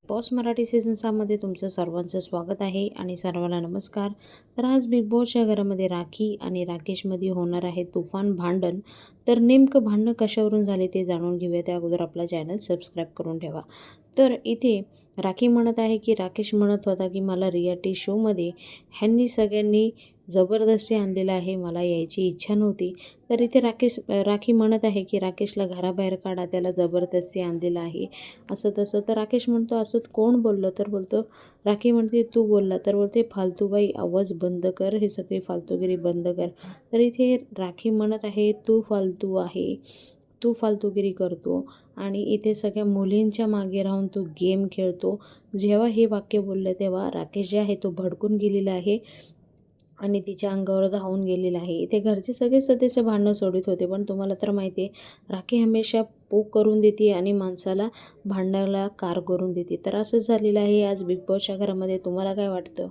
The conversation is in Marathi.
बॉस मराठी सीझन 6मध्ये तुमचं सर्वांचं स्वागत आहे आणि सर्वांना नमस्कार. तर आज बिग बॉसच्या घरामध्ये राखी आणि राकेशमध्ये होणार आहे तुफान भांडण. तर नेमकं भांडणं कशावरून झाले ते जाणून घेऊया. त्या अगोदर आपला चॅनल सबस्क्राईब करून ठेवा. तर इथे राखी म्हणत आहे की राकेश म्हणत होता की मला रियालिटी शोमध्ये ह्यांनी सगळ्यांनी जबरदस्ती आणलेलं आहे, मला यायची इच्छा नव्हती. तर इथे राखी म्हणत आहे की राकेशला घराबाहेर काढा, त्याला जबरदस्ती आणलेलं आहे असं तसं. तर राकेश म्हणतो असं कोण बोललं? तर बोलतो राखी म्हणते तू बोलला. तर बोलते फालतूबाई आवाज बंद कर, हे सगळी फालतूगिरी बंद कर. तर इथे राखी म्हणत आहे तू फालतू आहे, तू फालतूगिरी करतो आणि इथे सगळ्या मुलींच्या मागे राहून तू गेम खेळतो. जेव्हा हे वाक्य बोललं तेव्हा राकेश जे आहे तो भडकून गेलेला आहे आणि तिच्या अंगावर धावून गेलेला आहे. इथे घरचे सगळे सदस्य भांडणं सोडत होते, पण तुम्हाला तर माहिती आहे राखी हमेशा पोक करून देते आणि माणसाला भांडणाला कार करून देते. तर असंच झालेलं आहे आज बिग बॉसच्या घरामध्ये. तुम्हाला काय वाटतं?